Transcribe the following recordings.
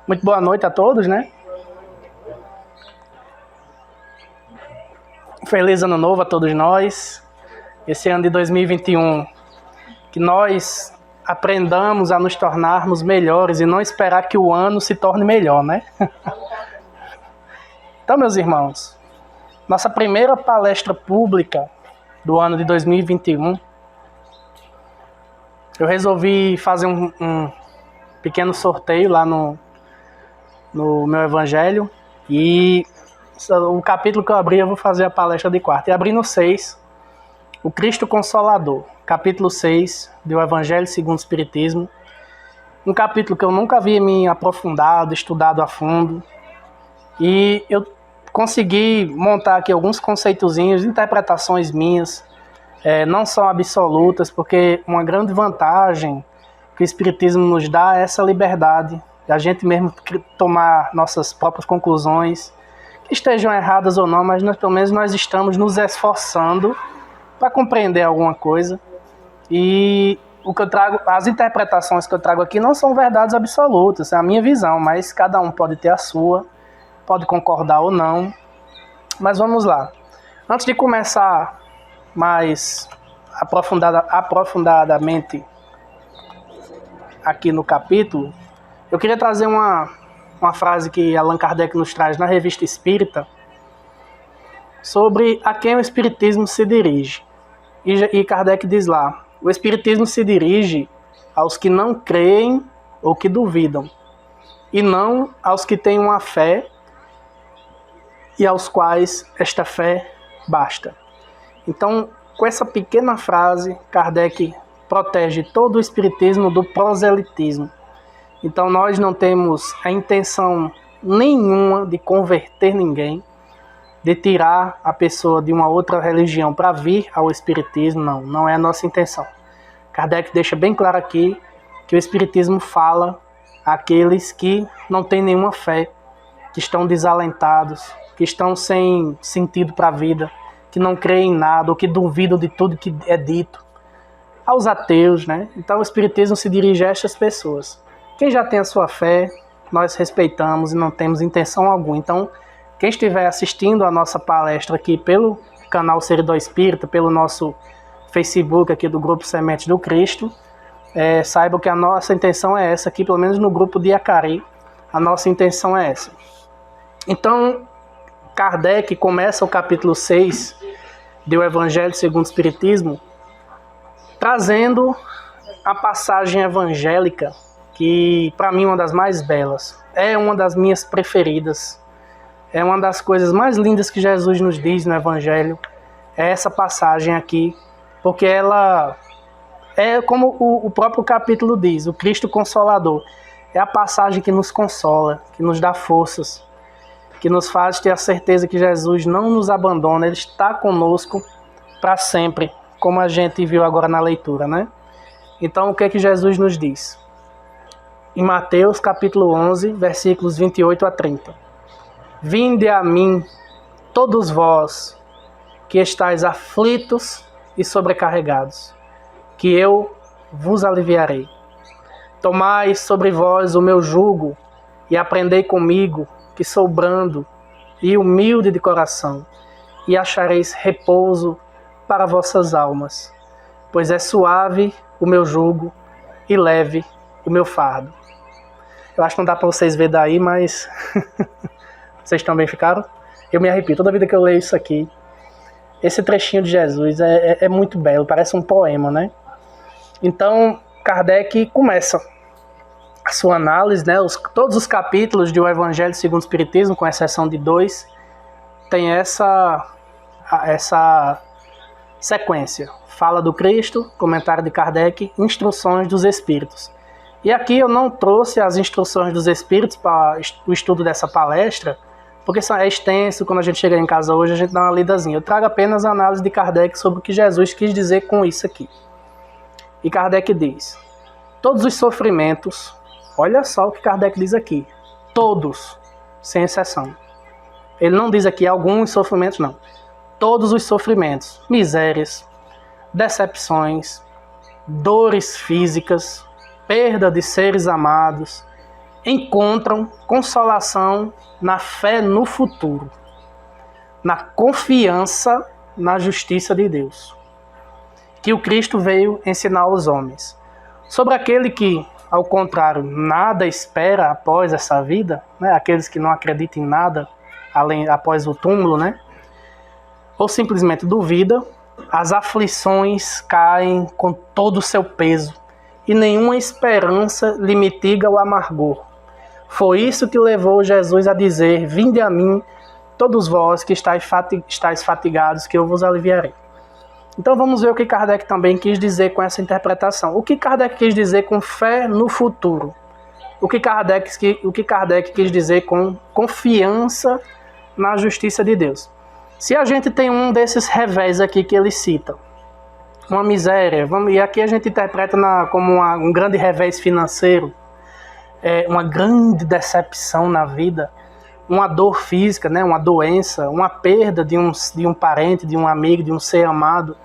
Muito boa noite a todos, né? Feliz ano novo a todos nós. Esse ano de 2021, que nós aprendamos a nos tornarmos melhores e não esperar que o ano se torne melhor, né? Então, meus irmãos, nossa primeira palestra pública do ano de 2021, eu resolvi fazer um pequeno sorteio lá no meu evangelho, e o capítulo que eu abri, eu vou fazer a palestra de quarta. E abri no 6, o Cristo Consolador, capítulo 6 do Evangelho segundo o Espiritismo. Um capítulo que eu nunca havia me aprofundado, estudado a fundo. E eu consegui montar aqui alguns conceitozinhos, interpretações minhas, não são absolutas, porque uma grande vantagem que o Espiritismo nos dá é essa liberdade, de a gente mesmo tomar nossas próprias conclusões, que estejam erradas ou não, mas pelo menos nós estamos nos esforçando para compreender alguma coisa. E o que eu trago, as interpretações que eu trago aqui não são verdades absolutas, é a minha visão, mas cada um pode ter a sua, pode concordar ou não. Mas vamos lá. Antes de começar mais aprofundadamente aqui no capítulo, eu queria trazer uma frase que Allan Kardec nos traz na Revista Espírita sobre a quem o Espiritismo se dirige. E Kardec diz lá: o Espiritismo se dirige aos que não creem ou que duvidam, e não aos que têm uma fé e aos quais esta fé basta. Então, com essa pequena frase, Kardec protege todo o Espiritismo do proselitismo. Então nós não temos a intenção nenhuma de converter ninguém, de tirar a pessoa de uma outra religião para vir ao Espiritismo, não é a nossa intenção. Kardec deixa bem claro aqui que o Espiritismo fala àqueles que não têm nenhuma fé, que estão desalentados, que estão sem sentido para a vida, que não creem em nada, ou que duvidam de tudo que é dito. Aos ateus, né? Então o Espiritismo se dirige a estas pessoas. Quem já tem a sua fé, nós respeitamos e não temos intenção alguma. Então, quem estiver assistindo a nossa palestra aqui pelo canal Seridó Espírita, pelo nosso Facebook aqui do Grupo Sementes do Cristo, saiba que a nossa intenção é essa aqui, pelo menos no grupo de Acari, a nossa intenção é essa. Então, Kardec começa o capítulo 6 do Evangelho segundo o Espiritismo, trazendo a passagem evangélica, que para mim é uma das mais belas, é uma das minhas preferidas, é uma das coisas mais lindas que Jesus nos diz no Evangelho, é essa passagem aqui, porque ela é como o próprio capítulo diz, o Cristo Consolador, é a passagem que nos consola, que nos dá forças, que nos faz ter a certeza que Jesus não nos abandona, Ele está conosco para sempre, como a gente viu agora na leitura, né? Então o que é que Jesus nos diz? Em Mateus capítulo 11, versículos 28 a 30. Vinde a mim, todos vós, que estáis aflitos e sobrecarregados, que eu vos aliviarei. Tomai sobre vós o meu jugo e aprendei comigo, que sou brando e humilde de coração, e achareis repouso para vossas almas, pois é suave o meu jugo e leve o meu fardo. Eu acho que não dá para vocês verem daí, mas vocês também ficaram? Eu me arrepio toda vida que eu leio isso aqui. Esse trechinho de Jesus é muito belo, parece um poema, né? Então, Kardec começa a sua análise, né? Todos os capítulos do Evangelho segundo o Espiritismo, com exceção de 2, tem essa sequência. Fala do Cristo, comentário de Kardec, instruções dos Espíritos. E aqui eu não trouxe as instruções dos Espíritos para o estudo dessa palestra, porque é extenso, quando a gente chega em casa hoje a gente dá uma lidazinha. Eu trago apenas a análise de Kardec sobre o que Jesus quis dizer com isso aqui. E Kardec diz: todos os sofrimentos, olha só o que Kardec diz aqui, todos, sem exceção. Ele não diz aqui alguns sofrimentos, não. Todos os sofrimentos, misérias, decepções, dores físicas, perda de seres amados, encontram consolação na fé no futuro, na confiança na justiça de Deus, que o Cristo veio ensinar aos homens. Sobre aquele que, ao contrário, nada espera após essa vida, né? Aqueles que não acreditam em nada após o túmulo, né? Ou simplesmente duvida, as aflições caem com todo o seu peso e nenhuma esperança lhe mitiga o amargor. Foi isso que levou Jesus a dizer: vinde a mim, todos vós que estáis fatigados, que eu vos aliviarei. Então vamos ver o que Kardec também quis dizer com essa interpretação. O que Kardec quis dizer com fé no futuro? O que Kardec quis dizer com confiança na justiça de Deus? Se a gente tem um desses revés aqui que ele cita, uma miséria, e aqui a gente interpreta como um grande revés financeiro, uma grande decepção na vida, uma dor física, né, uma doença, uma perda de um parente, de um amigo, de um ser amado.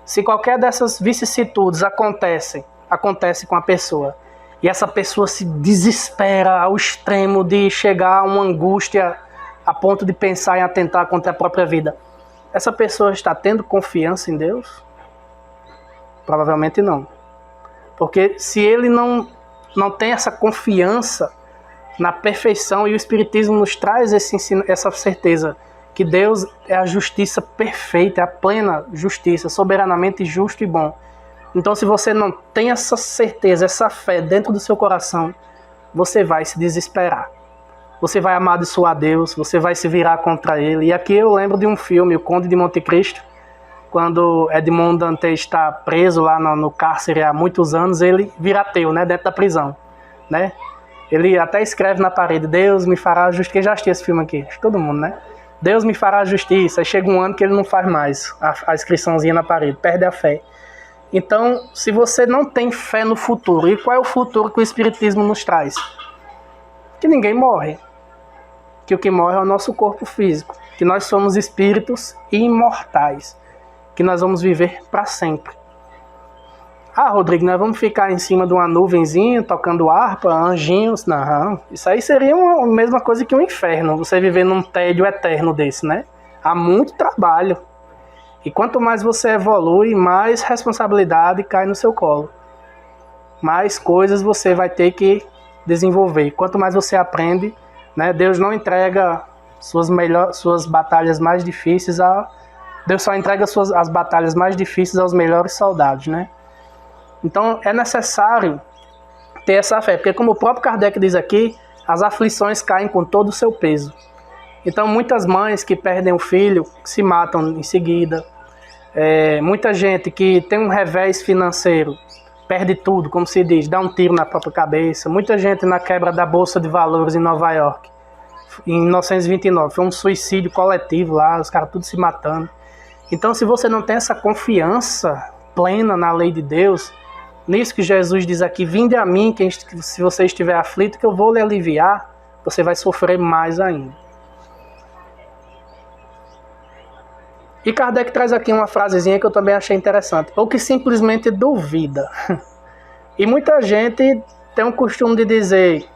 Se qualquer dessas vicissitudes acontece com a pessoa, e essa pessoa se desespera ao extremo de chegar a uma angústia a ponto de pensar em atentar contra a própria vida, essa pessoa está tendo confiança em Deus? Provavelmente não. Porque se ele não tem essa confiança na perfeição, e o Espiritismo nos traz essa certeza que Deus é a justiça perfeita, é a plena justiça, soberanamente justo e bom. Então, se você não tem essa certeza, essa fé dentro do seu coração, você vai se desesperar. Você vai amaldiçoar Deus, você vai se virar contra Ele. E aqui eu lembro de um filme, O Conde de Monte Cristo, quando Edmond Dantes está preso lá no cárcere há muitos anos, ele vira ateu, né, dentro da prisão, né? Ele até escreve na parede: Deus me fará justiça. Quem já assistiu esse filme aqui? Todo mundo, né? Deus me fará justiça. Aí chega um ano que ele não faz mais a inscriçãozinha na parede, perde a fé. Então, se você não tem fé no futuro, e qual é o futuro que o Espiritismo nos traz? Que ninguém morre. Que o que morre é o nosso corpo físico. Que nós somos espíritos imortais. Que nós vamos viver para sempre. Ah, Rodrigo, nós vamos ficar em cima de uma nuvenzinha, tocando harpa, anjinhos? Não, isso aí seria a mesma coisa que um inferno, você viver num tédio eterno desse, né? Há muito trabalho. E quanto mais você evolui, mais responsabilidade cai no seu colo. Mais coisas você vai ter que desenvolver. Quanto mais você aprende, né? Deus não entrega suas batalhas mais difíceis Deus só entrega as batalhas mais difíceis aos melhores soldados, né? Então é necessário ter essa fé, porque como o próprio Kardec diz aqui, as aflições caem com todo o seu peso. Então muitas mães que perdem o filho se matam em seguida, muita gente que tem um revés financeiro, perde tudo, como se diz, dá um tiro na própria cabeça. Muita gente na quebra da Bolsa de Valores em Nova York, em 1929, foi um suicídio coletivo lá, os caras tudo se matando. Então se você não tem essa confiança plena na lei de Deus, nisso que Jesus diz aqui: vinde a mim, se você estiver aflito, que eu vou lhe aliviar, você vai sofrer mais ainda. E Kardec traz aqui uma frasezinha que eu também achei interessante: ou que simplesmente duvida. E muita gente tem um costume de dizer: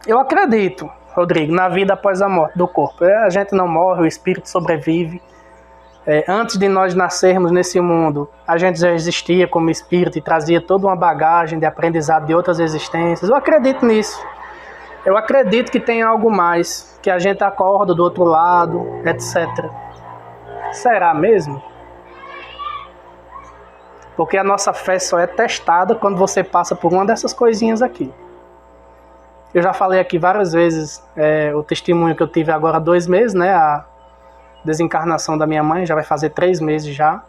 eu acredito, Rodrigo, na vida após a morte do corpo. A gente não morre, o espírito sobrevive. Antes de nós nascermos nesse mundo, a gente já existia como espírito e trazia toda uma bagagem de aprendizado de outras existências. Eu acredito nisso. Eu acredito que tem algo mais, que a gente acorda do outro lado, etc. Será mesmo? Porque a nossa fé só é testada quando você passa por uma dessas coisinhas aqui. Eu já falei aqui várias vezes o testemunho que eu tive agora há 2 meses, né? A desencarnação da minha mãe, já vai fazer 3 meses já.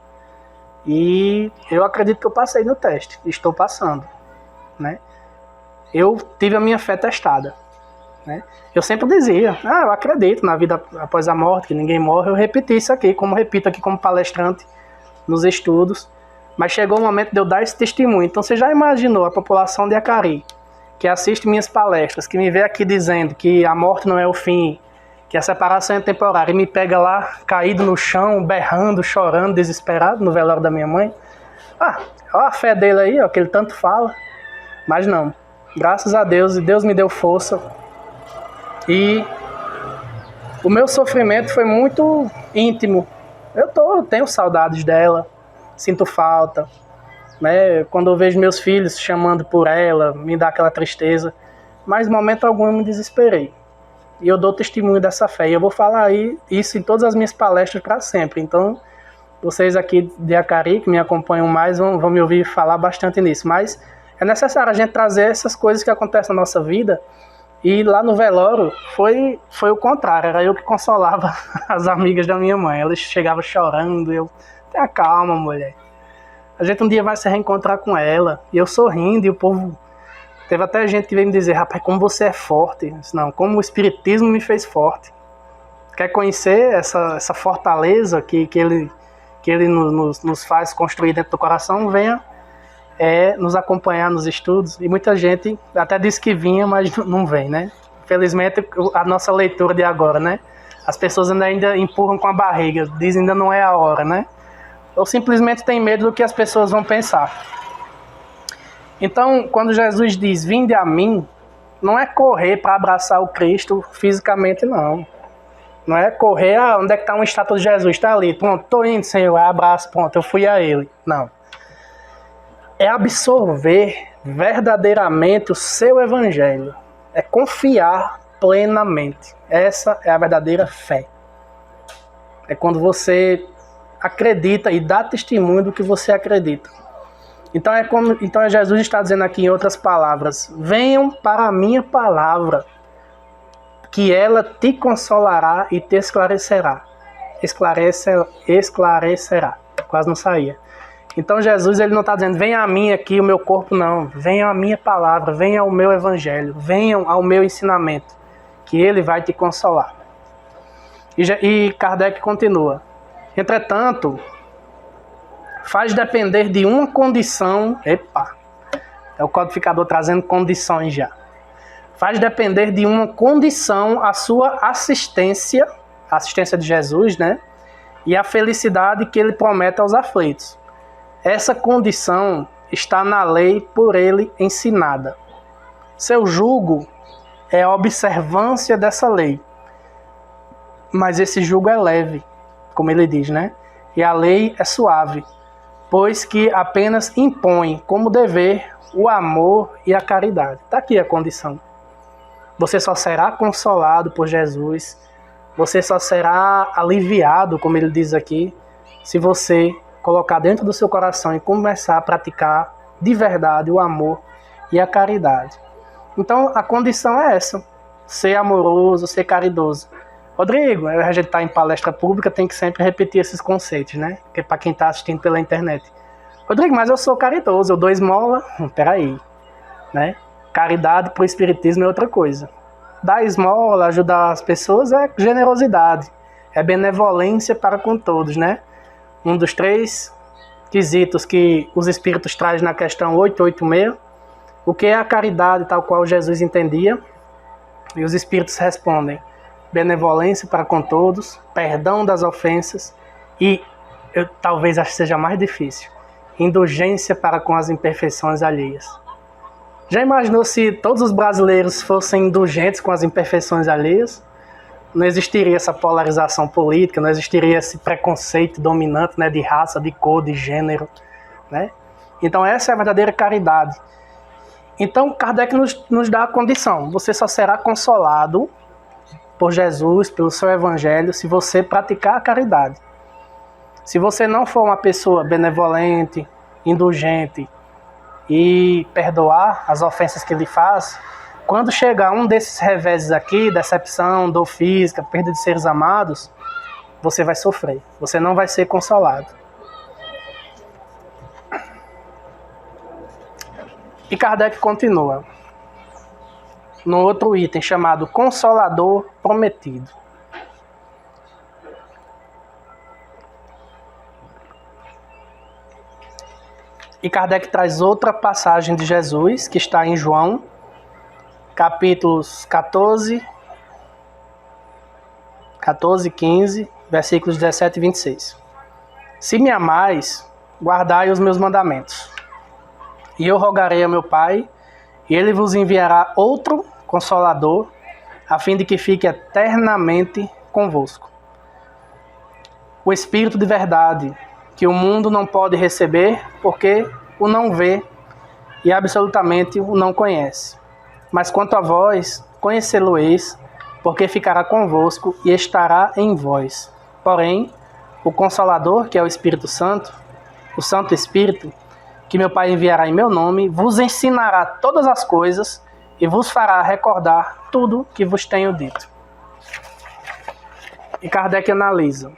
E eu acredito que eu passei no teste, estou passando, né? Eu tive a minha fé testada, né? Eu sempre dizia: eu acredito na vida após a morte, que ninguém morre. Eu repeti isso aqui, como repito aqui como palestrante nos estudos. Mas chegou o momento de eu dar esse testemunho. Então você já imaginou a população de Acari, que assiste minhas palestras, que me vê aqui dizendo que a morte não é o fim, que a separação é temporária, e me pega lá, caído no chão, berrando, chorando, desesperado, no velório da minha mãe. Olha a fé dele aí, ó, que ele tanto fala. Mas não. Graças a Deus, e Deus me deu força. E o meu sofrimento foi muito íntimo. Eu tenho saudades dela, sinto falta, né? Quando eu vejo meus filhos chamando por ela, me dá aquela tristeza. Mas em momento algum eu me desesperei. E eu dou testemunho dessa fé. E eu vou falar isso em todas as minhas palestras para sempre. Então, vocês aqui de Acari, que me acompanham mais, vão me ouvir falar bastante nisso. Mas é necessário a gente trazer essas coisas que acontecem na nossa vida. E lá no velório foi o contrário. Era eu que consolava as amigas da minha mãe. Elas chegavam chorando. Eu, tenha calma, mulher. A gente um dia vai se reencontrar com ela. E eu sorrindo, e o povo... Teve até gente que veio me dizer, rapaz, como você é forte. Eu disse, não, como o Espiritismo me fez forte. Quer conhecer essa fortaleza que ele nos faz construir dentro do coração? Venha nos acompanhar nos estudos. E muita gente até disse que vinha, mas não vem, né? Infelizmente, a nossa leitura de agora, né? As pessoas ainda empurram com a barriga, dizem ainda não é a hora, né? Ou simplesmente tem medo do que as pessoas vão pensar. Então, quando Jesus diz, vinde a mim, não é correr para abraçar o Cristo fisicamente, não. Não é correr, onde é que está uma estátua de Jesus? Está ali, pronto, estou indo, Senhor, abraço, pronto, eu fui a Ele. Não. É absorver verdadeiramente o seu evangelho. É confiar plenamente. Essa é a verdadeira fé. É quando você acredita e dá testemunho do que você acredita. Então Jesus está dizendo aqui em outras palavras, venham para a minha palavra, que ela te consolará e te esclarecerá. Esclarecerá. Quase não saía. Então Jesus ele não está dizendo, venha a mim aqui, o meu corpo, não. Venham a minha palavra, venham ao meu evangelho, venham ao meu ensinamento, que ele vai te consolar. E Kardec continua. Entretanto, faz depender de uma condição... Epa! É o codificador trazendo condições já. Faz depender de uma condição a sua assistência, a assistência de Jesus, né? E a felicidade que ele promete aos aflitos. Essa condição está na lei por ele ensinada. Seu jugo é a observância dessa lei. Mas esse jugo é leve, como ele diz, né? E a lei é suave, pois que apenas impõe como dever o amor e a caridade. Está aqui a condição. Você só será consolado por Jesus, você só será aliviado, como ele diz aqui, se você colocar dentro do seu coração e começar a praticar de verdade o amor e a caridade. Então a condição é essa, ser amoroso, ser caridoso. Rodrigo, a gente está em palestra pública, tem que sempre repetir esses conceitos, né? Porque para quem está assistindo pela internet. Rodrigo, mas eu sou caridoso, eu dou esmola. Peraí, né? Caridade para o Espiritismo é outra coisa. Dar esmola, ajudar as pessoas é generosidade, é benevolência para com todos, né? Um dos 3 quesitos que os Espíritos trazem na questão 886, o que é a caridade tal qual Jesus entendia? E os Espíritos respondem, benevolência para com todos, perdão das ofensas e, talvez acho que seja mais difícil, indulgência para com as imperfeições alheias. Já imaginou se todos os brasileiros fossem indulgentes com as imperfeições alheias? Não existiria essa polarização política, não existiria esse preconceito dominante, né, de raça, de cor, de gênero, né? Então essa é a verdadeira caridade. Então Kardec nos dá a condição, você só será consolado por Jesus, pelo seu evangelho, se você praticar a caridade. Se você não for uma pessoa benevolente, indulgente e perdoar as ofensas que ele faz, quando chegar um desses reveses aqui, decepção, dor física, perda de seres amados, você vai sofrer, você não vai ser consolado. E Kardec continua no outro item chamado Consolador Prometido. E Kardec traz outra passagem de Jesus, que está em João, capítulos 14, 15, versículos 17 e 26. Se me amais, guardai os meus mandamentos. E eu rogarei a meu Pai, E ele vos enviará outro Consolador, a fim de que fique eternamente convosco. O Espírito de verdade, que o mundo não pode receber, porque o não vê e absolutamente o não conhece. Mas quanto a vós, conhecê-lo-eis, porque ficará convosco e estará em vós. Porém, o Consolador, que é o Espírito Santo, o Santo Espírito, que meu Pai enviará em meu nome, vos ensinará todas as coisas e vos fará recordar tudo que vos tenho dito. E Kardec analisa.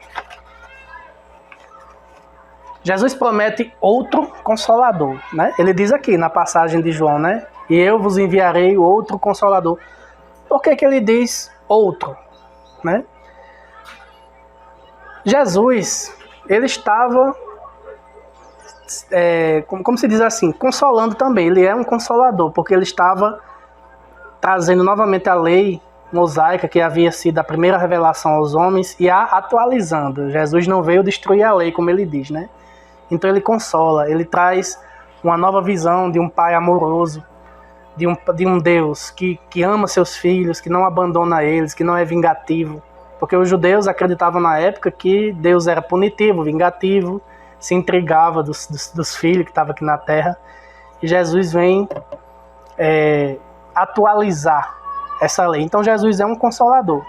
Jesus promete outro Consolador, né? Ele diz aqui na passagem de João, né? E eu vos enviarei outro Consolador. Por que ele diz outro, né? Jesus, ele estava, como se diz assim, consolando também. Ele é um consolador, porque ele estava trazendo novamente a lei mosaica, que havia sido a primeira revelação aos homens, e a atualizando. Jesus não veio destruir a lei, como ele diz, né? Então ele consola, ele traz uma nova visão de um pai amoroso, de um Deus que ama seus filhos, que não abandona eles, que não é vingativo. Porque os judeus acreditavam na época que Deus era punitivo, vingativo, se intrigava dos filhos que estavam aqui na terra. E Jesus vem atualizar essa lei. Então Jesus é um consolador.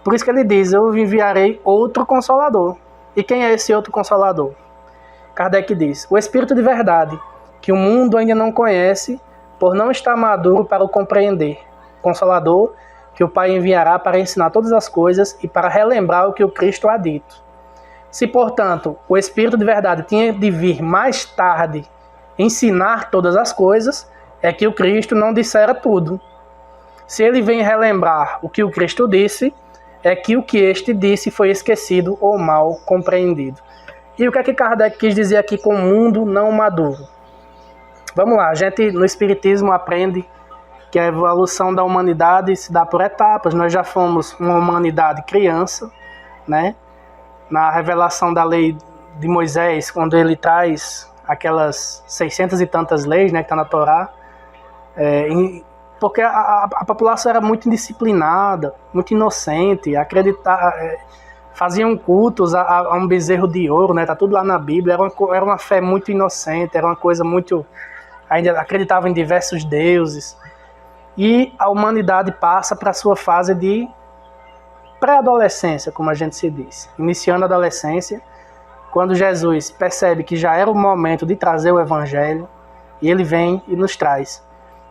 Por isso que ele diz, eu enviarei outro consolador. E quem é esse outro consolador? Kardec diz, o Espírito de verdade, que o mundo ainda não conhece, por não estar maduro para o compreender. Consolador, que o Pai enviará para ensinar todas as coisas e para relembrar o que o Cristo há dito. Se, portanto, o Espírito de verdade tinha de vir mais tarde ensinar todas as coisas, é que o Cristo não dissera tudo. Se ele vem relembrar o que o Cristo disse, é que o que este disse foi esquecido ou mal compreendido. E o que é que Kardec quis dizer aqui com o mundo não maduro? Vamos lá, a gente no Espiritismo aprende que a evolução da humanidade se dá por etapas. Nós já fomos uma humanidade criança, né? Na revelação da lei de Moisés, quando ele traz aquelas 600 e tantas leis, né, que está na Torá, porque a população era muito indisciplinada, muito inocente, faziam cultos a um bezerro de ouro, né? Tá tudo lá na Bíblia. Era uma fé muito inocente, era uma coisa muito... Ainda acreditavam em diversos deuses. E a humanidade passa para a sua fase de pré-adolescência, como a gente se diz. Iniciando a adolescência, quando Jesus percebe que já era o momento de trazer o Evangelho, e ele vem e nos traz.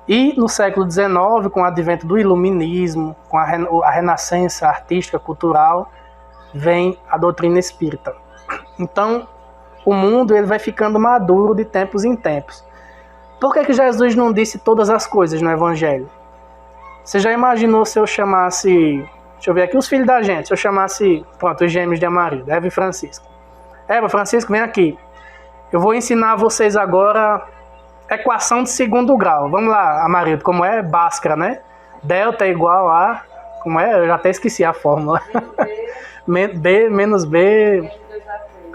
E no século XIX, com o advento do iluminismo, com a renascença artística, cultural, vem a doutrina espírita. Então, o mundo ele vai ficando maduro de tempos em tempos. Por que Jesus não disse todas as coisas no Evangelho? Você já imaginou se eu chamasse... Deixa eu ver aqui os filhos da gente. Se eu chamasse, pronto, os gêmeos de Amarildo, Eva e Francisco. Eva, Francisco, vem aqui. Eu vou ensinar vocês agora equação de segundo grau. Vamos lá, Amarildo, como é? Bhaskara, né? Delta é igual a... Como é? Eu já até esqueci a fórmula. B menos B,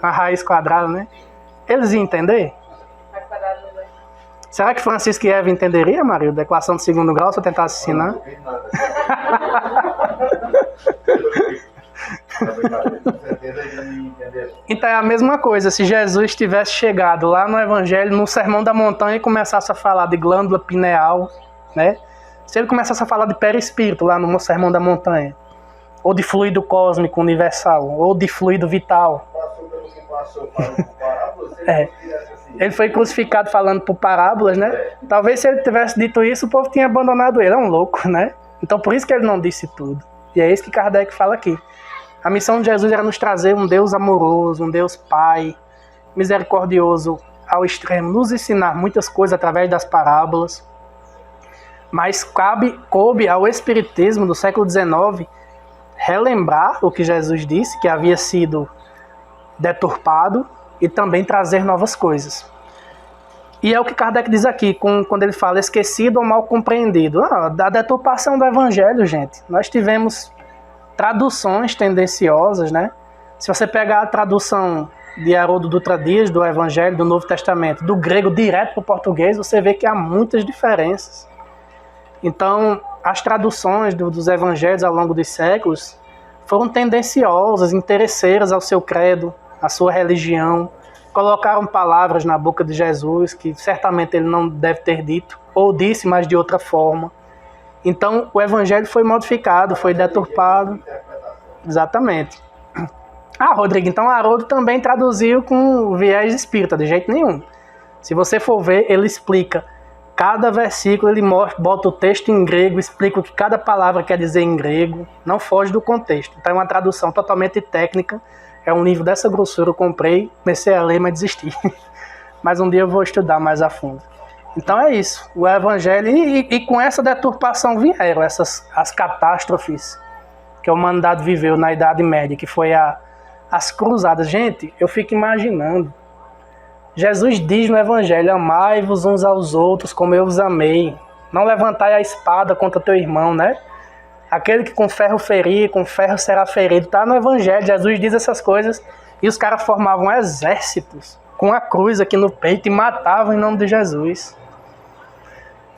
a raiz quadrada, né? Eles iam entender? Será que Francisco e Eva entenderia, Maria, da equação de segundo grau, se eu tentasse ensinar? Então é a mesma coisa, se Jesus tivesse chegado lá no Evangelho, no Sermão da Montanha, e começasse a falar de glândula pineal, né? Se ele começasse a falar de perispírito lá no Sermão da Montanha, ou de fluido cósmico universal, ou de fluido vital. Ele foi crucificado falando por parábolas, né? Talvez se ele tivesse dito isso, o povo tinha abandonado ele. É um louco, né? Então por isso que ele não disse tudo. E é isso que Kardec fala aqui. A missão de Jesus era nos trazer um Deus amoroso, um Deus Pai, misericordioso ao extremo, nos ensinar muitas coisas através das parábolas. Mas coube ao Espiritismo do século XIX relembrar o que Jesus disse, que havia sido deturpado, e também trazer novas coisas. E é o que Kardec diz aqui, quando ele fala esquecido ou mal compreendido. Da deturpação do Evangelho, gente, nós tivemos traduções tendenciosas, né? Se você pegar a tradução de Haroldo Dutra Dias do Evangelho, do Novo Testamento, do grego direto para o português, você vê que há muitas diferenças. Então, as traduções dos evangelhos ao longo dos séculos foram tendenciosas, interesseiras ao seu credo, à sua religião, colocaram palavras na boca de Jesus que certamente ele não deve ter dito, ou disse, mas de outra forma. Então, o evangelho foi modificado, foi deturpado. Exatamente. Ah, Rodrigo, então Haroldo também traduziu com viés espírita, de jeito nenhum. Se você for ver, ele explica cada versículo, ele bota o texto em grego, explica o que cada palavra quer dizer em grego, não foge do contexto. Então é uma tradução totalmente técnica, é um livro dessa grossura, eu comprei, comecei a ler, mas desisti. Mas um dia eu vou estudar mais a fundo. Então é isso, o evangelho, e com essa deturpação vieram as catástrofes que a humanidade viveu na Idade Média, que foi as cruzadas. Gente, eu fico imaginando, Jesus diz no evangelho, amai-vos uns aos outros como eu os amei, não levantai a espada contra teu irmão, né? Aquele que com ferro ferir, com ferro será ferido, tá no evangelho, Jesus diz essas coisas, e os caras formavam exércitos com a cruz aqui no peito e matavam em nome de Jesus.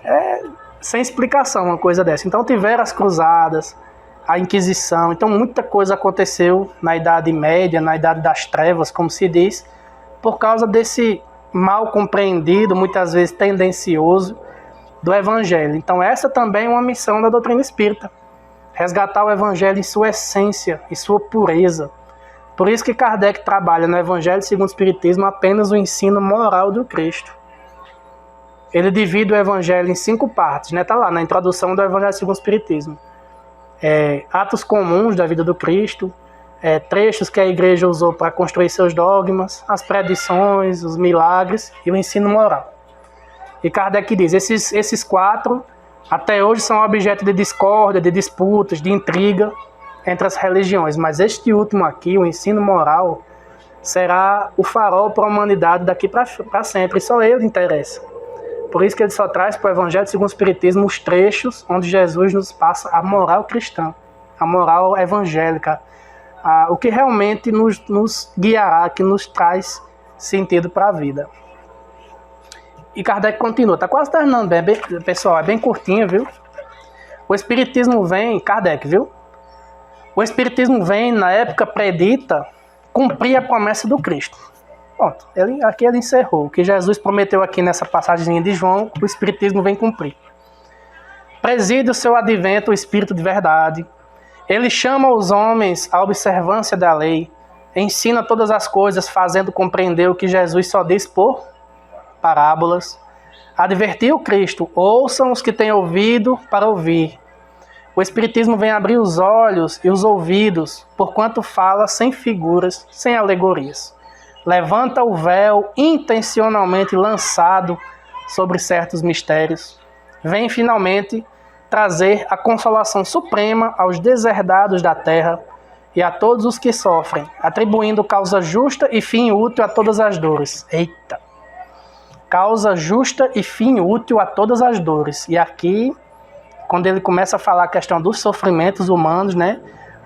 É sem explicação uma coisa dessa. Então tiveram as cruzadas, a Inquisição, então muita coisa aconteceu na Idade Média, na Idade das Trevas, como se diz, por causa desse mal compreendido, muitas vezes tendencioso, do Evangelho. Então essa também é uma missão da doutrina espírita, resgatar o Evangelho em sua essência, em sua pureza. Por isso que Kardec trabalha no Evangelho segundo o Espiritismo apenas o ensino moral do Cristo. Ele divide o Evangelho em 5 partes, né? Tá lá na introdução do Evangelho segundo o Espiritismo. Atos comuns da vida do Cristo, trechos que a igreja usou para construir seus dogmas, as predições, os milagres e o ensino moral. E Kardec diz, esses 4 até hoje são objeto de discórdia, de disputas, de intriga entre as religiões, mas este último aqui, o ensino moral, será o farol para a humanidade daqui para sempre, e só ele interessa. Por isso que ele só traz para o Evangelho segundo o Espiritismo os trechos onde Jesus nos passa a moral cristã, a moral evangélica, o que realmente nos guiará, que nos traz sentido para a vida. E Kardec continua, está quase terminando, pessoal, é bem curtinho, viu? O Espiritismo vem, Kardec, viu? O Espiritismo vem, na época predita, cumprir a promessa do Cristo. Pronto, aqui ele encerrou. O que Jesus prometeu aqui nessa passagem de João, o Espiritismo vem cumprir. Preside o seu advento o Espírito de verdade. Ele chama os homens à observância da lei, ensina todas as coisas, fazendo compreender o que Jesus só diz por parábolas. Advertiu Cristo, ouçam os que têm ouvido para ouvir. O Espiritismo vem abrir os olhos e os ouvidos, porquanto fala sem figuras, sem alegorias. Levanta o véu intencionalmente lançado sobre certos mistérios. Vem finalmente trazer a consolação suprema aos deserdados da terra e a todos os que sofrem, atribuindo causa justa e fim útil a todas as dores. Eita! Causa justa e fim útil a todas as dores. E aqui, quando ele começa a falar a questão dos sofrimentos humanos, né,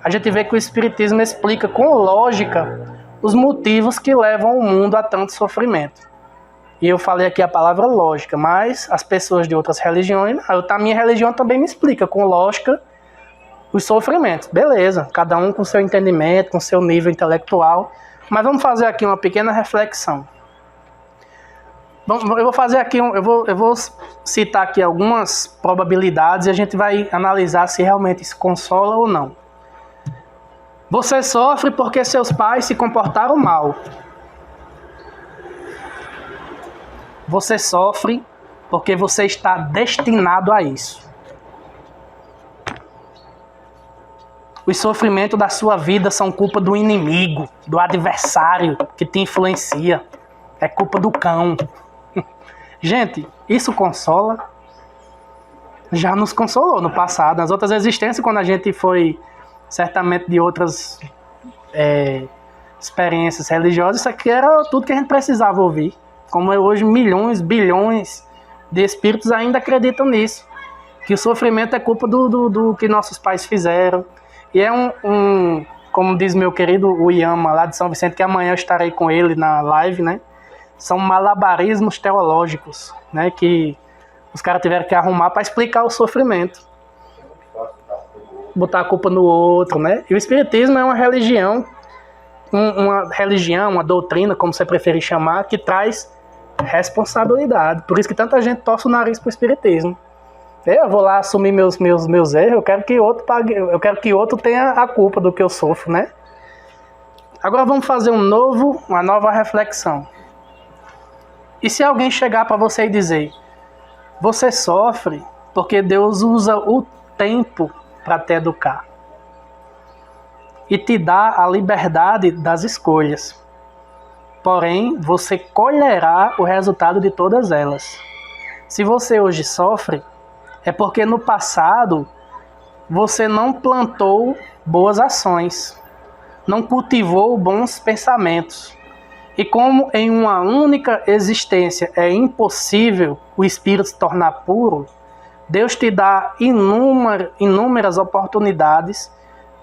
a gente vê que o Espiritismo explica com lógica os motivos que levam o mundo a tanto sofrimento. E eu falei aqui a palavra lógica, mas as pessoas de outras religiões, a minha religião também me explica com lógica os sofrimentos. Beleza, cada um com seu entendimento, com seu nível intelectual, mas vamos fazer aqui uma pequena reflexão. Eu vou fazer aqui, eu vou citar aqui algumas probabilidades e a gente vai analisar se realmente isso consola ou não. Você sofre porque seus pais se comportaram mal. Você sofre porque você está destinado a isso. Os sofrimentos da sua vida são culpa do inimigo, do adversário que te influencia. É culpa do cão. Gente, isso consola? Já nos consolou no passado. Nas outras existências, quando a gente foi certamente de outras experiências religiosas, isso aqui era tudo que a gente precisava ouvir. Como hoje milhões, bilhões de espíritos ainda acreditam nisso. Que o sofrimento é culpa do que nossos pais fizeram. E é como diz meu querido Uyama, lá de São Vicente, que amanhã eu estarei com ele na live, né? São malabarismos teológicos, né? Que Os caras tiveram que arrumar para explicar o sofrimento. Botar a culpa no outro, né? E o Espiritismo é uma religião, uma doutrina, como você preferir chamar, que traz responsabilidade. Por isso que tanta gente torce o nariz pro Espiritismo. Eu vou lá assumir meus erros, eu quero que outro pague, eu quero que outro tenha a culpa do que eu sofro, né? Agora vamos fazer uma nova reflexão. E se alguém chegar para você e dizer: você sofre porque Deus usa o tempo para te educar e te dá a liberdade das escolhas. Porém, você colherá o resultado de todas elas. Se você hoje sofre, é porque no passado você não plantou boas ações, não cultivou bons pensamentos. E como em uma única existência é impossível o espírito se tornar puro, Deus te dá inúmeras oportunidades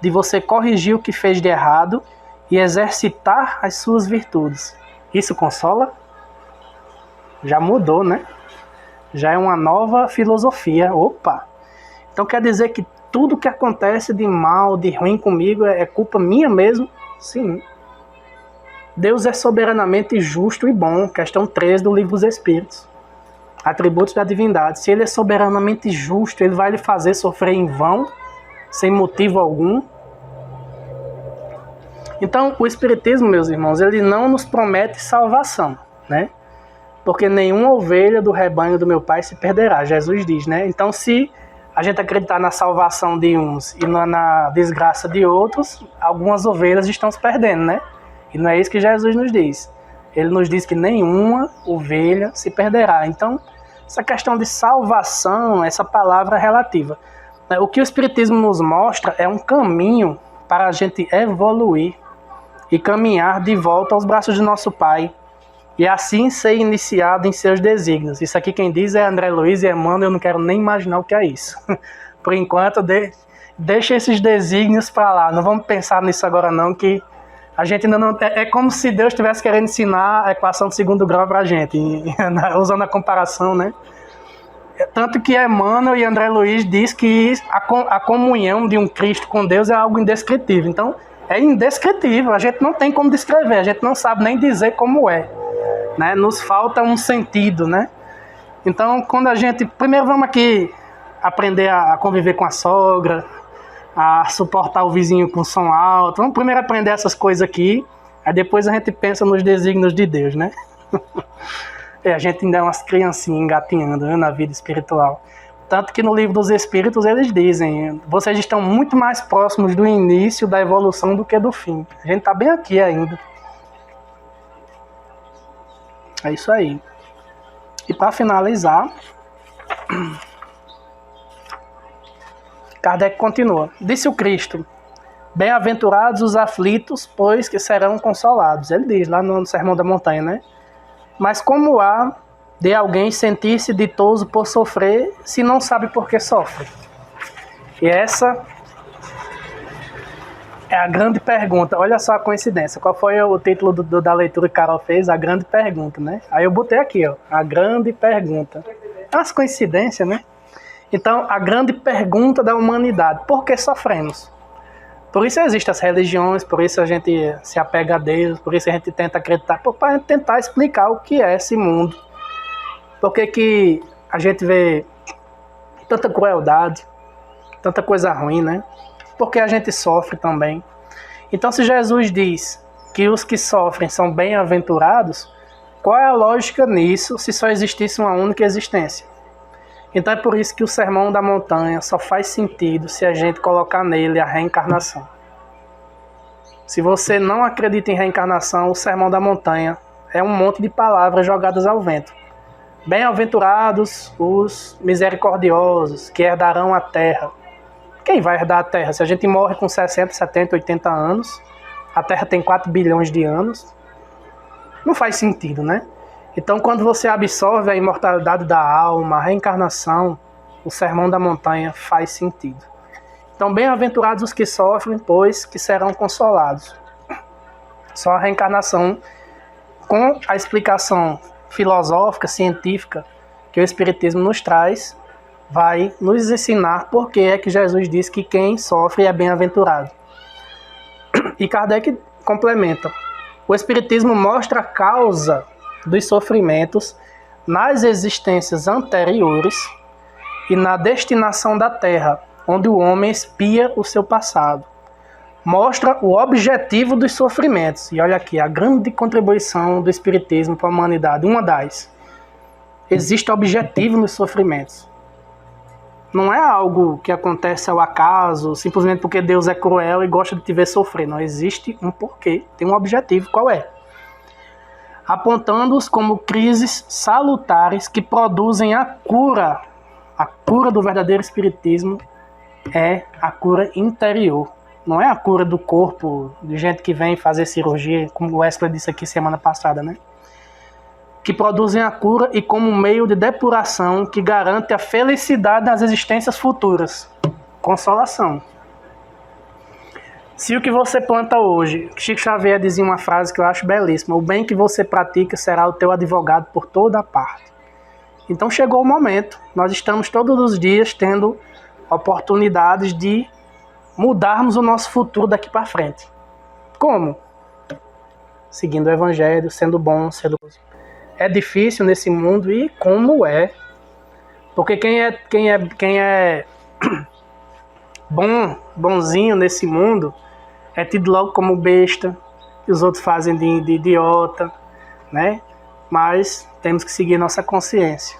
de você corrigir o que fez de errado e exercitar as suas virtudes. Isso consola? Já mudou, né? Já é uma nova filosofia. Opa! Então quer dizer que tudo que acontece de mal, de ruim comigo é culpa minha mesmo? Sim. Deus é soberanamente justo e bom. Questão 3 do Livro dos Espíritos. Atributos da divindade. Se ele é soberanamente justo, ele vai lhe fazer sofrer em vão, sem motivo algum. Então, o Espiritismo, meus irmãos, ele não nos promete salvação, né? Porque nenhuma ovelha do rebanho do meu Pai se perderá, Jesus diz, né? Então, se a gente acreditar na salvação de uns e na desgraça de outros, algumas ovelhas estão se perdendo, né? E não é isso que Jesus nos diz. Ele nos diz que nenhuma ovelha se perderá. Então, essa questão de salvação, essa palavra é relativa. O que o Espiritismo nos mostra é um caminho para a gente evoluir e caminhar de volta aos braços de nosso Pai, e assim ser iniciado em seus desígnios. Isso aqui quem diz é André Luiz e Emmanuel, eu não quero nem imaginar o que é isso. Por enquanto, deixa esses desígnios para lá, não vamos pensar nisso agora não, que a gente ainda não... É como se Deus estivesse querendo ensinar a equação de segundo grau para a gente, usando a comparação, né? Tanto que Emmanuel e André Luiz diz que a comunhão de um Cristo com Deus é algo indescritível. Então, é indescritível, a gente não tem como descrever, a gente não sabe nem dizer como é, né? Nos falta um sentido, né? Então, quando a gente... Primeiro vamos aqui aprender a conviver com a sogra, a suportar o vizinho com som alto. Vamos primeiro aprender essas coisas aqui, aí depois a gente pensa nos desígnios de Deus, né? A gente ainda é umas criancinhas engatinhando, né, na vida espiritual. Tanto que no Livro dos Espíritos eles dizem: vocês estão muito mais próximos do início da evolução do que do fim. A gente está bem aqui ainda. É isso aí. E para finalizar, Kardec continua. Disse o Cristo: bem-aventurados os aflitos, pois que serão consolados. Ele diz lá no Sermão da Montanha, né? Mas como há de alguém sentir-se ditoso por sofrer, se não sabe por que sofre? E essa é a grande pergunta. Olha só a coincidência. Qual foi o título da leitura que Carol fez? A grande pergunta, né? Aí eu botei aqui, ó, a grande pergunta. As coincidências, né? Então, a grande pergunta da humanidade: por que sofremos? Por isso existem as religiões, por isso a gente se apega a Deus, por isso a gente tenta acreditar, para tentar explicar o que é esse mundo. Por que a gente vê tanta crueldade, tanta coisa ruim, né? Porque a gente sofre também. Então, se Jesus diz que os que sofrem são bem-aventurados, qual é a lógica nisso se só existisse uma única existência? Então é por isso que o Sermão da Montanha só faz sentido se a gente colocar nele a reencarnação. Se você não acredita em reencarnação, o Sermão da Montanha é um monte de palavras jogadas ao vento. Bem-aventurados os misericordiosos, que herdarão a terra. Quem vai herdar a terra? Se a gente morre com 60, 70, 80 anos, a terra tem 4 bilhões de anos, não faz sentido, né? Então, quando você absorve a imortalidade da alma, a reencarnação, o Sermão da Montanha faz sentido. Então, bem-aventurados os que sofrem, pois que serão consolados. Só a reencarnação, com a explicação filosófica, científica, que o Espiritismo nos traz vai nos ensinar por que é que Jesus diz que quem sofre é bem-aventurado. E Kardec complementa: o Espiritismo mostra a causa dos sofrimentos nas existências anteriores e na destinação da Terra, onde o homem expia o seu passado. Mostra o objetivo dos sofrimentos. E olha aqui, a grande contribuição do Espiritismo para a humanidade, uma das. Existe objetivo nos sofrimentos. Não é algo que acontece ao acaso, simplesmente porque Deus é cruel e gosta de te ver sofrer. Não, existe um porquê, tem um objetivo. Qual é? Apontando-os como crises salutares que produzem a cura. A cura do verdadeiro Espiritismo é a cura interior. Não é a cura do corpo, de gente que vem fazer cirurgia, como o Wesley disse aqui semana passada, né? Que produzem a cura e como meio de depuração que garante a felicidade das existências futuras. Consolação. Se o que você planta hoje, Chico Xavier dizia uma frase que eu acho belíssima: o bem que você pratica será o teu advogado por toda a parte. Então chegou o momento, nós estamos todos os dias tendo oportunidades de mudarmos o nosso futuro daqui para frente. Como? Seguindo o Evangelho, sendo bom, sendo... É difícil nesse mundo, e como é? Porque quem é bonzinho nesse mundo é tido logo como besta, que os outros fazem de idiota, né? Mas temos que seguir nossa consciência.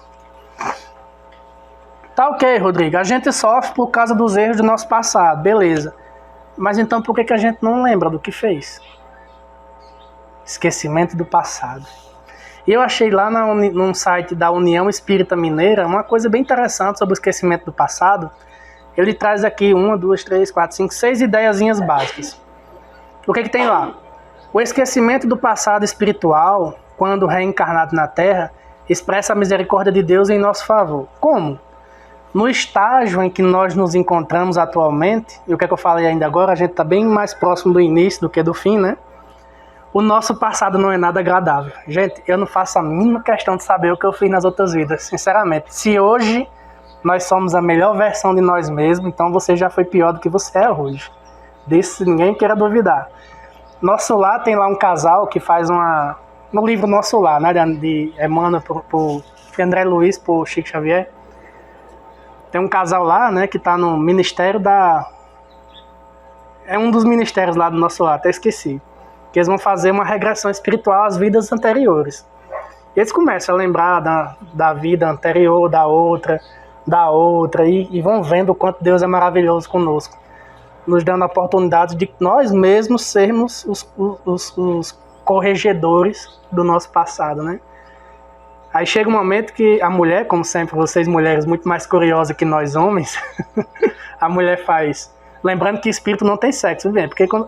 Tá ok, Rodrigo, a gente sofre por causa dos erros do nosso passado, beleza. Mas então por que a gente não lembra do que fez? Esquecimento do passado. E eu achei lá num site da União Espírita Mineira uma coisa bem interessante sobre o esquecimento do passado. Ele traz aqui 1, 2, 3, 4, 5, 6 ideiazinhas básicas. O que tem lá? O esquecimento do passado espiritual, quando reencarnado na Terra, expressa a misericórdia de Deus em nosso favor. Como? No estágio em que nós nos encontramos atualmente, e o que eu falei ainda agora, a gente está bem mais próximo do início do que do fim, né? O nosso passado não é nada agradável. Gente, eu não faço a mínima questão de saber o que eu fiz nas outras vidas, sinceramente. Se hoje nós somos a melhor versão de nós mesmos, então você já foi pior do que você é hoje. Disso ninguém queira duvidar. Nosso Lar tem lá um casal que faz uma... No livro Nosso Lar, né, de Emmanuel por André Luiz, por Chico Xavier. Tem um casal lá, né, que está no ministério da... É um dos ministérios lá do Nosso Lar, até esqueci. Que eles vão fazer uma regressão espiritual às vidas anteriores. E eles começam a lembrar da vida anterior, da outra, e vão vendo o quanto Deus é maravilhoso conosco, nos dando a oportunidade de nós mesmos sermos os corregedores do nosso passado, né? Aí chega um momento que a mulher, como sempre, vocês mulheres muito mais curiosas que nós homens, a mulher faz... Lembrando que espírito não tem sexo,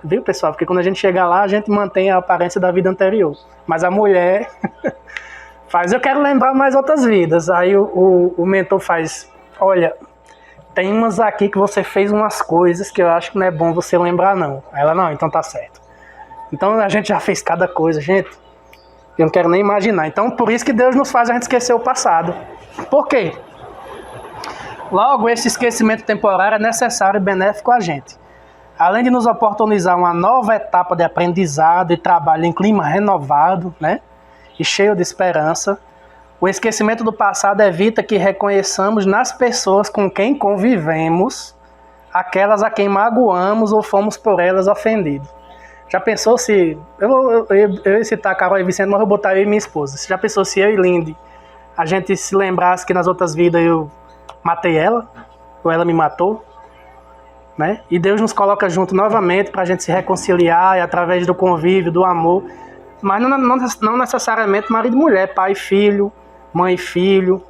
viu, pessoal? Porque quando a gente chega lá, a gente mantém a aparência da vida anterior. Mas a mulher faz, eu quero lembrar mais outras vidas. Aí o mentor faz, olha, tem umas aqui que você fez umas coisas que eu acho que não é bom você lembrar, não. Aí ela, não, então tá certo. Então a gente já fez cada coisa, gente. Eu não quero nem imaginar. Então por isso que Deus nos faz a gente esquecer o passado. Por quê? Logo, esse esquecimento temporário é necessário e benéfico a gente. Além de nos oportunizar uma nova etapa de aprendizado e trabalho em clima renovado, né, e cheio de esperança, o esquecimento do passado evita que reconheçamos nas pessoas com quem convivemos aquelas a quem magoamos ou fomos por elas ofendidos. Já pensou se... Eu ia citar a Carol e Vicente, mas eu vou botar eu e minha esposa. Já pensou se eu e Lindy, a gente se lembrasse que nas outras vidas eu matei ela, ou ela me matou, né? E Deus nos coloca junto novamente para a gente se reconciliar, e através do convívio, do amor, mas não necessariamente marido e mulher, pai e filho, mãe e filho,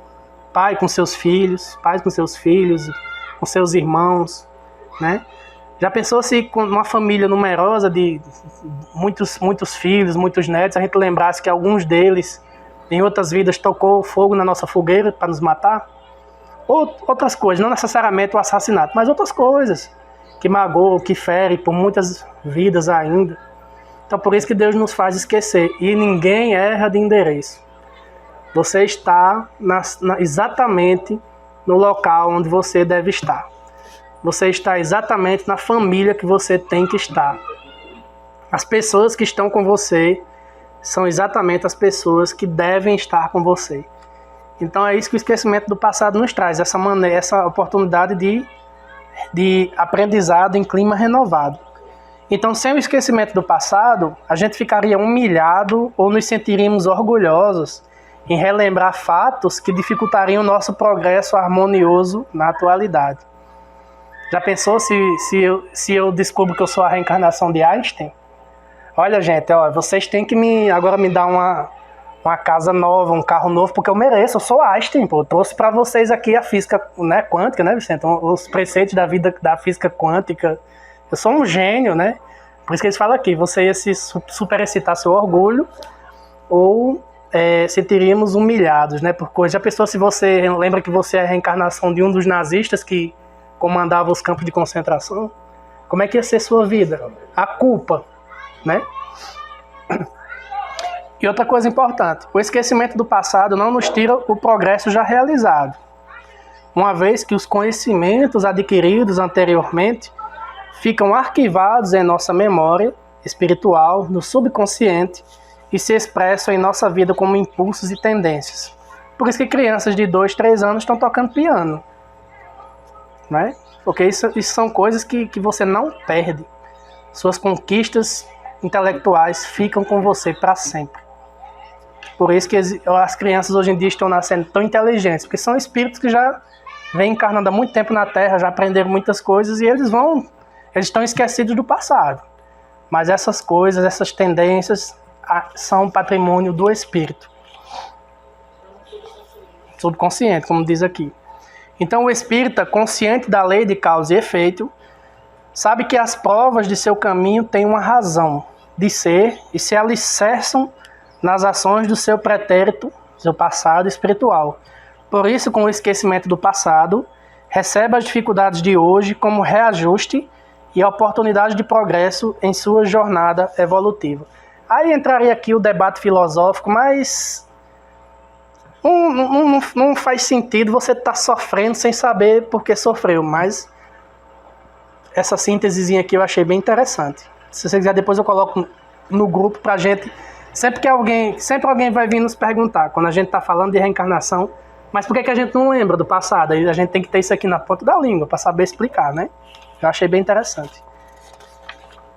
pai com seus filhos, pais com seus filhos, com seus irmãos, né? Já pensou se com uma família numerosa de muitos filhos, muitos netos, a gente lembrasse que alguns deles, em outras vidas, tocou fogo na nossa fogueira para nos matar? Outras coisas, não necessariamente o assassinato, mas outras coisas que magoam, que ferem por muitas vidas ainda. Então por isso que Deus nos faz esquecer. E ninguém erra de endereço. você está exatamente no local onde você deve estar. Você está exatamente na família que você tem que estar. As pessoas que estão com você são exatamente as pessoas que devem estar com você. Então é isso que o esquecimento do passado nos traz, essa oportunidade de aprendizado em clima renovado. Então, sem o esquecimento do passado, a gente ficaria humilhado ou nos sentiríamos orgulhosos em relembrar fatos que dificultariam o nosso progresso harmonioso na atualidade. Já pensou se eu descubro que eu sou a reencarnação de Einstein? Olha, gente, vocês têm que agora me dar uma casa nova, um carro novo, porque eu mereço, eu sou Einstein, pô. Eu trouxe para vocês aqui a física, né, quântica, né, Vicente? Os preceitos da vida da física quântica. Eu sou um gênio, né? Por isso que eles falam aqui, você ia se superexcitar seu orgulho ou sentiríamos humilhados, né? Por coisa. Já pensou se você lembra que você é a reencarnação de um dos nazistas que comandava os campos de concentração? Como é que ia ser sua vida? A culpa, né? E outra coisa importante, o esquecimento do passado não nos tira o progresso já realizado, uma vez que os conhecimentos adquiridos anteriormente ficam arquivados em nossa memória espiritual, no subconsciente, e se expressam em nossa vida como impulsos e tendências. Por isso que crianças de 2, 3 anos estão tocando piano, né? Porque isso são coisas que você não perde. Suas conquistas intelectuais ficam com você para sempre. Por isso que as crianças hoje em dia estão nascendo tão inteligentes, porque são espíritos que já vêm encarnando há muito tempo na Terra, já aprenderam muitas coisas e eles estão esquecidos do passado. Mas essas coisas, essas tendências são patrimônio do espírito. Subconsciente, como diz aqui. Então o espírita, consciente da lei de causa e efeito, sabe que as provas de seu caminho têm uma razão de ser e se alicerçam nas ações do seu pretérito, seu passado espiritual. Por isso, com o esquecimento do passado, recebe as dificuldades de hoje como reajuste e a oportunidade de progresso em sua jornada evolutiva. Aí entraria aqui o debate filosófico, mas não faz sentido você estar sofrendo sem saber por que sofreu, mas essa síntesezinha aqui eu achei bem interessante. Se você quiser, depois eu coloco no grupo pra gente. Sempre alguém vai vir nos perguntar, quando a gente está falando de reencarnação, mas por que a gente não lembra do passado? Aí a gente tem que ter isso aqui na ponta da língua para saber explicar, né? Eu achei bem interessante.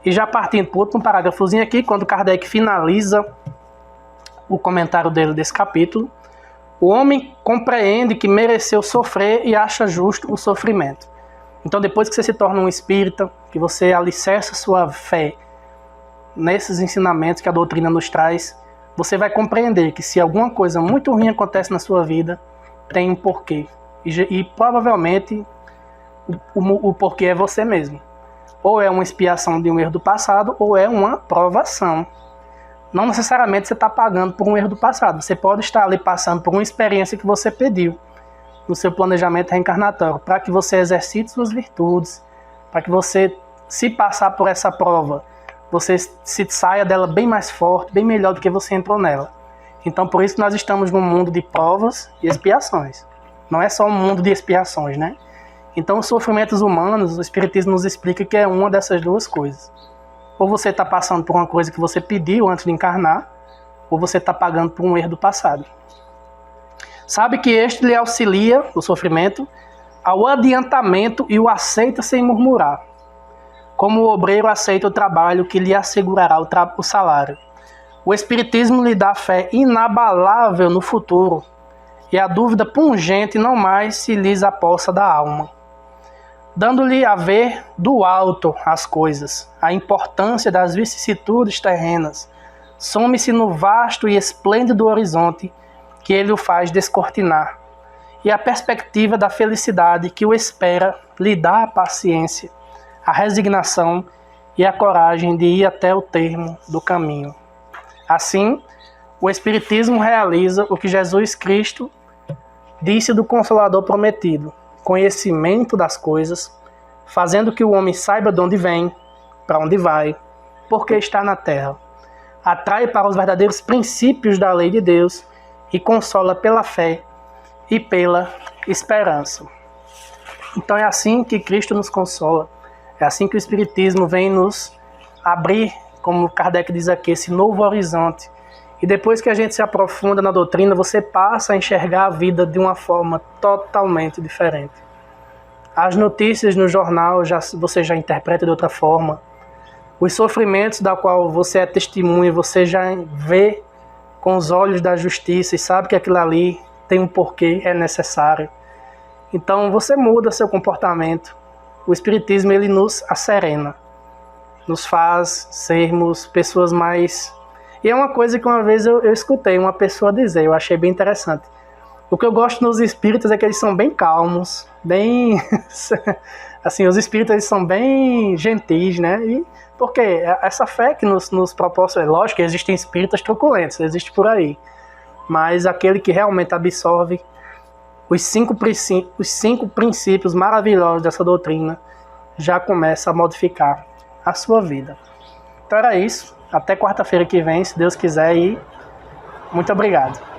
E já partindo para outro parágrafozinho aqui, quando Kardec finaliza o comentário dele desse capítulo, o homem compreende que mereceu sofrer e acha justo o sofrimento. Então, depois que você se torna um espírita, que você alicerça sua fé nesses ensinamentos que a doutrina nos traz, você vai compreender que se alguma coisa muito ruim acontece na sua vida, tem um porquê. E provavelmente o porquê é você mesmo. Ou é uma expiação de um erro do passado, ou é uma provação. Não necessariamente você está pagando por um erro do passado. Você pode estar ali passando por uma experiência que você pediu no seu planejamento reencarnatório, para que você exercite suas virtudes, para que você, se passar por essa prova, você se saia dela bem mais forte, bem melhor do que você entrou nela. Então, por isso nós estamos num mundo de provas e expiações. Não é só um mundo de expiações, né? Então, os sofrimentos humanos, o Espiritismo nos explica que é uma dessas duas coisas. Ou você está passando por uma coisa que você pediu antes de encarnar, ou você está pagando por um erro do passado. Sabe que este lhe auxilia, o sofrimento, ao adiantamento e o aceita sem murmurar. Como o obreiro aceita o trabalho que lhe assegurará o salário. O Espiritismo lhe dá fé inabalável no futuro, e a dúvida pungente não mais se lhes apossa da alma, dando-lhe a ver do alto as coisas, a importância das vicissitudes terrenas, some-se no vasto e esplêndido horizonte que ele o faz descortinar, e a perspectiva da felicidade que o espera lhe dá a paciência, a resignação e a coragem de ir até o termo do caminho. Assim, o Espiritismo realiza o que Jesus Cristo disse do Consolador prometido, conhecimento das coisas, fazendo que o homem saiba de onde vem, para onde vai, por que está na terra. Atrai para os verdadeiros princípios da lei de Deus e consola pela fé e pela esperança. Então é assim que Cristo nos consola, é assim que o Espiritismo vem nos abrir, como Kardec diz aqui, esse novo horizonte. E depois que a gente se aprofunda na doutrina, você passa a enxergar a vida de uma forma totalmente diferente. As notícias no jornal você já interpreta de outra forma. Os sofrimentos da qual você é testemunha, você já vê com os olhos da justiça e sabe que aquilo ali tem um porquê, é necessário. Então você muda seu comportamento. O Espiritismo ele nos asserena, nos faz sermos pessoas mais... E é uma coisa que uma vez eu escutei uma pessoa dizer, eu achei bem interessante. O que eu gosto nos espíritas é que eles são bem calmos, bem... assim, os espíritas eles são bem gentis, né? E porque essa fé que nos proporciona... Lógico que existem espíritas truculentos, existe por aí. Mas aquele que realmente absorve os cinco princípios maravilhosos dessa doutrina já começa a modificar a sua vida. Então era isso. Até quarta-feira que vem, se Deus quiser, e muito obrigado.